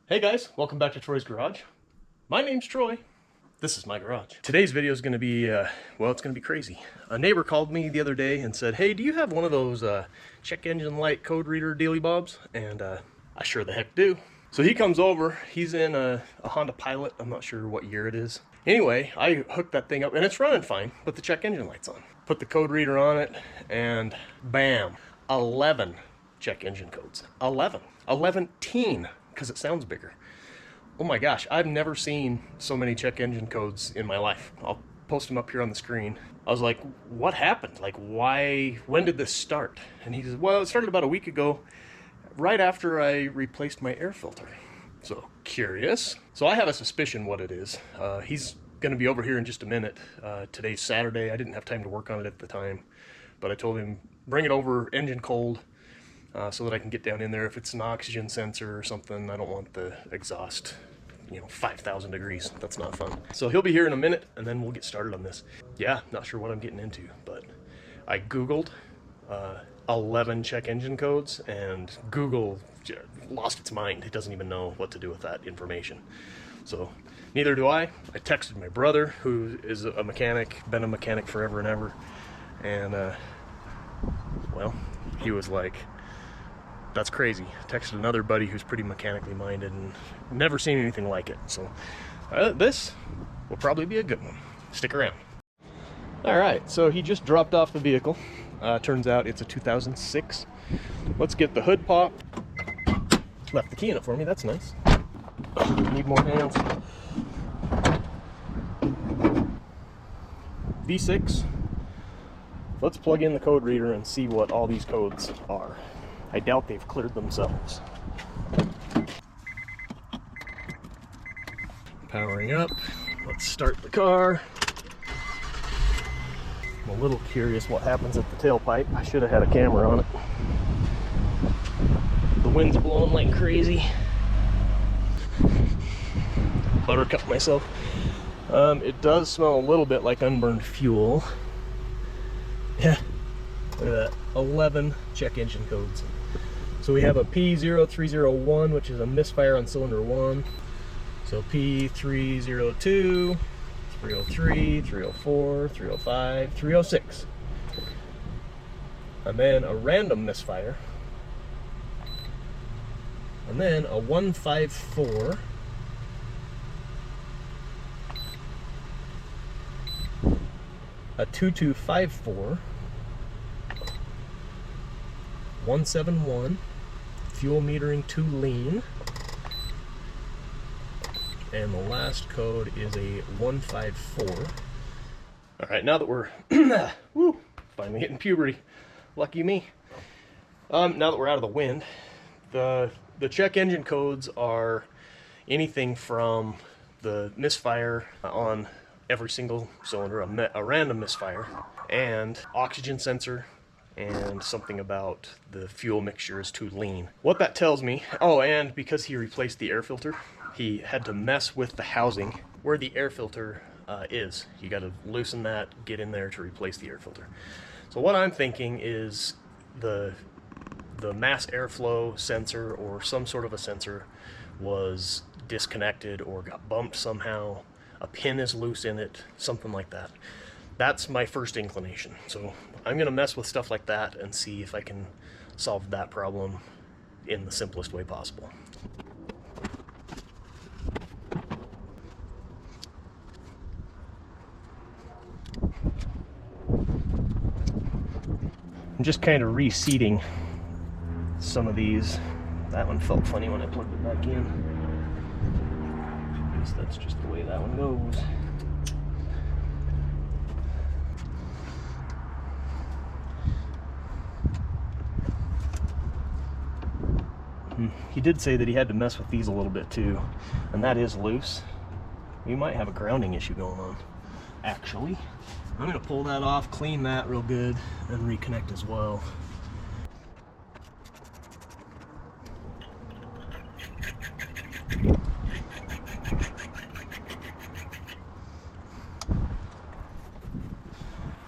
Hey guys, welcome back to Troy's Garage. My name's Troy. This is my garage. Today's video is going to be, well, it's going to be crazy. A neighbor called me the other day and said, hey, do you have one of those check engine light code reader dealy bobs? And I sure the heck do. So he comes over, he's in a Honda Pilot, I'm not sure what year it is. Anyway, I hooked that thing up and it's running fine, but the check engine light's on. Put the code reader on it and bam, 11 check engine codes. 11 teen, because it sounds bigger. Oh my gosh, I've never seen so many check engine codes in my life. I'll post them up here on the screen. I was like, what happened? Like, when did this start? And he says, well, it started about a week ago, right after I replaced my air filter. So, curious. So I have a suspicion what it is. He's gonna be over here in just a minute. Today's Saturday. I didn't have time to work on it at the time, but I told him, bring it over engine cold, so that I can get down in there. If it's an oxygen sensor or something, I don't want the exhaust, 5,000 degrees. That's not fun. So he'll be here in a minute and then we'll get started on this. Yeah, not sure what I'm getting into, but I Googled 11 check engine codes and Google lost its mind. It doesn't even know what to do with that information. So neither do I. I texted my brother, who is a mechanic, been a mechanic forever and ever. And well, he was like, that's crazy. Texted another buddy who's pretty mechanically minded and never seen anything like it. So this will probably be a good one. Stick around. All right, so he just dropped off the vehicle. Turns out it's a 2006. Let's get the hood popped. Left the key in it for me, that's nice. Need more hands. V6. Let's plug in the code reader and see what all these codes are. I doubt they've cleared themselves. Powering up. Let's start the car. I'm a little curious what happens at the tailpipe. I should have had a camera on it. The wind's blowing like crazy. Buttercup myself. It does smell a little bit like unburned fuel. Yeah, look at that. 11 check engine codes. So we have a P0301, which is a misfire on cylinder 1. So P302, 303, 304, 305, 306. And then a random misfire. And then a 154. A 2254. 171. Fuel metering too lean. And the last code is a 154. All right, now that we're woo, finally hitting puberty, lucky me. Now that we're out of the wind, the check engine codes are anything from the misfire on every single cylinder, a random misfire, and oxygen sensor, and something about the fuel mixture is too lean. What that tells me, oh, and because he replaced the air filter, he had to mess with the housing where the air filter is. You got to loosen that, get in there to replace the air filter. So what I'm thinking is the mass airflow sensor or some sort of a sensor was disconnected or got bumped somehow. A pin is loose in it, something like that. That's my first inclination. So I'm going to mess with stuff like that and see if I can solve that problem in the simplest way possible. I'm just kind of reseating some of these. That one felt funny when I plugged it back in. I guess that's just the way that one goes. He did say that he had to mess with these a little bit too, and that is loose. We might have a grounding issue going on, actually. I'm going to pull that off, clean that real good, and reconnect as well.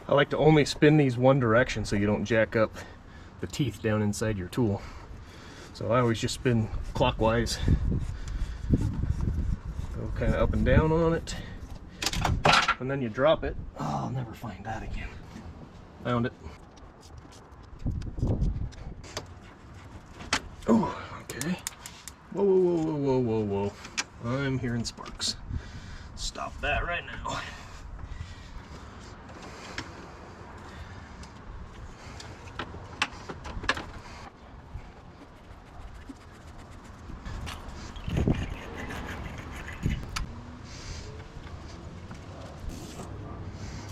I like to only spin these one direction so you don't jack up the teeth down inside your tool. So I always just spin clockwise kind of up and down on it, and then you drop it. Oh, I'll never find that again. Found it. Oh, okay. Whoa, whoa, whoa, whoa, whoa, whoa, whoa. I'm hearing sparks. Stop that right now.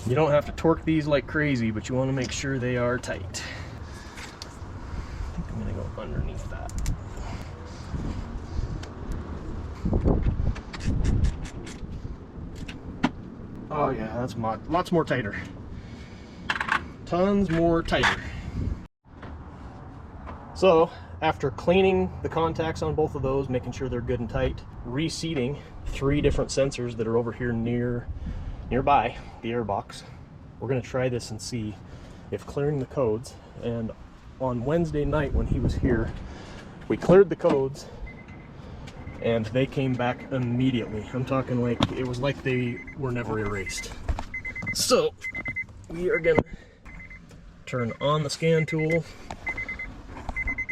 You don't have to torque these like crazy, but you want to make sure they are tight. I think I'm going to go underneath that. Oh yeah, that's lots more tighter. Tons more tighter. So, after cleaning the contacts on both of those, making sure they're good and tight, reseating 3 different sensors that are over here nearby the airbox, we're going to try this and see if clearing the codes. And on Wednesday night when he was here, we cleared the codes and they came back immediately. I'm talking like it was like they were never erased. So we are going to turn on the scan tool,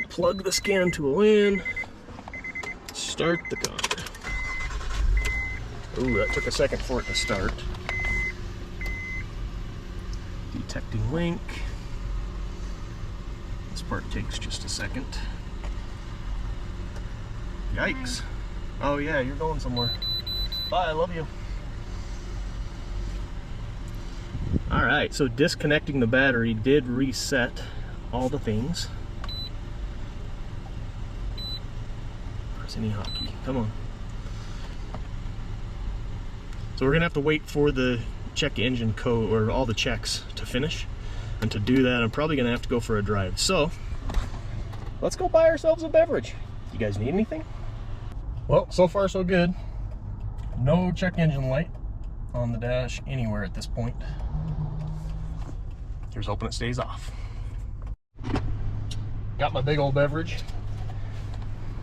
plug the scan tool in, start the car. Ooh, that took a second for it to start. Detecting link. This part takes just a second. Yikes. Oh yeah, you're going somewhere. Bye, I love you. Alright, so disconnecting the battery did reset all the things. Press any hotkey. Come on. So we're gonna have to wait for the check engine code, or all the checks, to finish. And to do that, I'm probably gonna have to go for a drive. So let's go buy ourselves a beverage. You guys need anything? Well, so far so good. No check engine light on the dash anywhere at this point. Here's hoping it stays off. Got my big old beverage.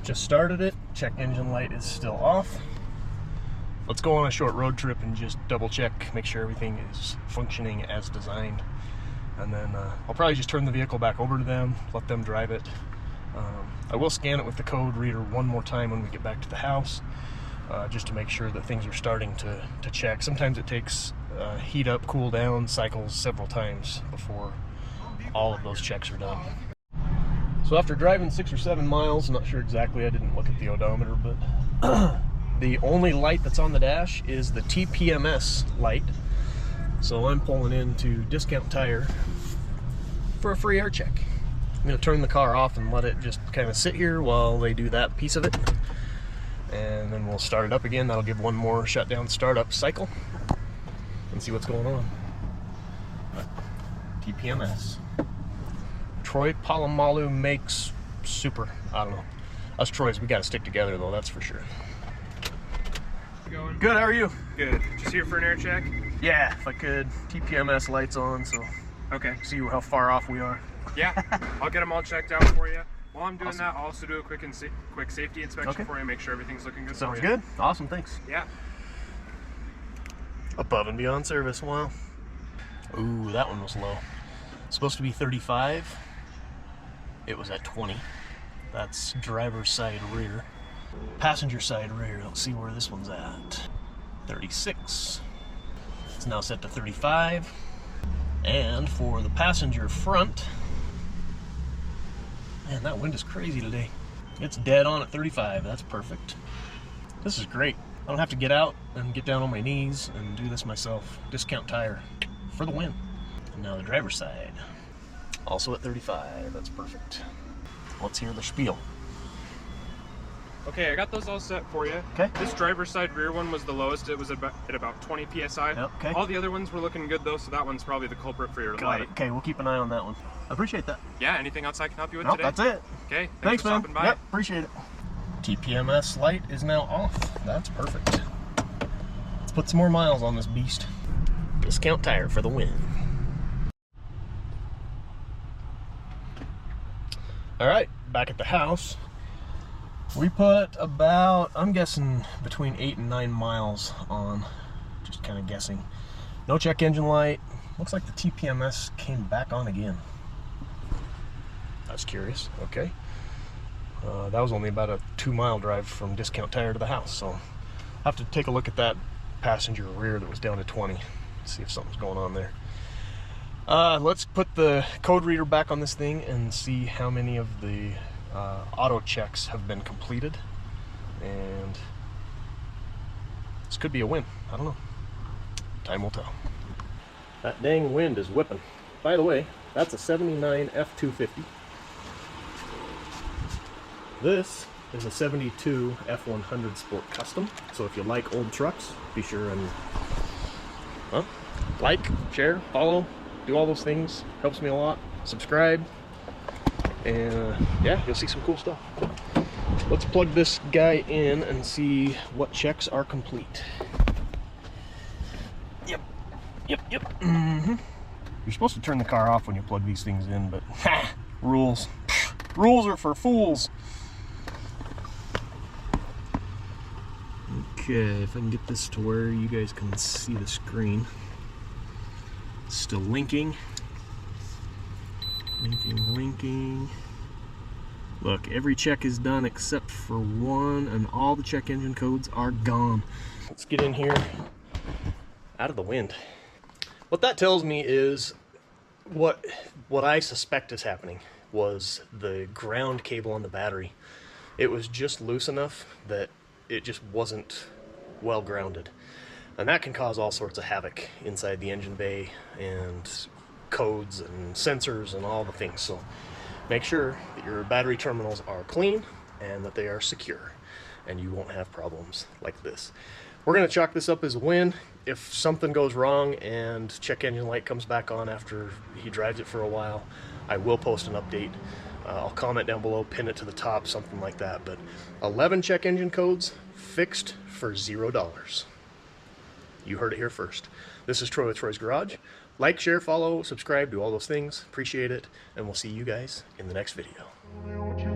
Just started it. Check engine light is still off. Let's go on a short road trip and just double check, make sure everything is functioning as designed. And then I'll probably just turn the vehicle back over to them, let them drive it. I will scan it with the code reader one more time when we get back to the house, just to make sure that things are starting to check. Sometimes it takes heat up, cool down cycles several times before all of those checks are done. So after driving 6 or 7 miles, I'm not sure exactly, I didn't look at the odometer, but the only light that's on the dash is the TPMS light. So I'm pulling into Discount Tire for a free air check. I'm going to turn the car off and let it just kind of sit here while they do that piece of it. And then we'll start it up again. That'll give one more shutdown startup cycle and see what's going on. TPMS. Troy Polamalu makes super. I don't know. Us Troys, we got to stick together though, that's for sure. Going? Good, how are you? Good. Just here for an air check? Yeah, if I could. TPMS lights on, so okay. See how far off we are. Yeah, I'll get them all checked out for you. While I'm doing awesome. that, I'll also do a quick safety inspection for you, make sure everything's looking good. Sounds good. Awesome, thanks. Yeah. Above and beyond service. Wow. Ooh, that one was low. Supposed to be 35. It was at 20. That's driver's side rear. Passenger side rear, let's see where this one's at. 36. It's now set to 35. And for the passenger front, man, that wind is crazy today. It's dead on at 35, that's perfect. This is great. I don't have to get out and get down on my knees and do this myself. Discount Tire for the win. And now the driver's side, also at 35, that's perfect. Let's hear the spiel. Okay, I got those all set for you. Okay. This driver's side rear one was the lowest. It was at about 20 psi. Yep, okay. All the other ones were looking good though, so that one's probably the culprit for your light. Okay, we'll keep an eye on that one. I appreciate that. Yeah, anything else I can help you with Nope, today? that's it. Okay, Thanks, for man. stopping by. Yep, appreciate it. TPMS light is now off. That's perfect. Let's put some more miles on this beast. Discount Tire for the win. All right, back at the house. We put about, I'm guessing, between 8 and 9 miles on, just kind of guessing. No check engine light. Looks like the TPMS came back on again. That's curious. Okay. That was only about a 2-mile drive from Discount Tire to the house, so I'll have to take a look at that passenger rear that was down to 20, see if something's going on there. Let's put the code reader back on this thing and see how many of the auto checks have been completed, and this could be a win. I don't know. Time will tell. That dang wind is whipping. By the way, that's a 79 F250. This is a 72 F100 Sport Custom. So if you like old trucks, be sure and like, share, follow, do all those things. Helps me a lot. Subscribe. And yeah, you'll see some cool stuff. Let's plug this guy in and see what checks are complete. Yep. You're supposed to turn the car off when you plug these things in, but rules. Rules are for fools. Okay, if I can get this to where you guys can see the screen. It's still linking. Linking. Look, every check is done except for one, and all the check engine codes are gone. Let's get in here out of the wind. What that tells me is what I suspect is happening was the ground cable on the battery. It was just loose enough that it just wasn't well grounded. And that can cause all sorts of havoc inside the engine bay and codes and sensors and all the things. So make sure that your battery terminals are clean and that they are secure, and you won't have problems like this. We're going to chalk this up as a win. If something goes wrong and check engine light comes back on after he drives it for a while, I will post an update. I'll comment down below, pin it to the top, something like that. But 11 check engine codes fixed for $0. You heard it here first. This is Troy with Troy's Garage. Like, share, follow, subscribe, do all those things. Appreciate it. And we'll see you guys in the next video.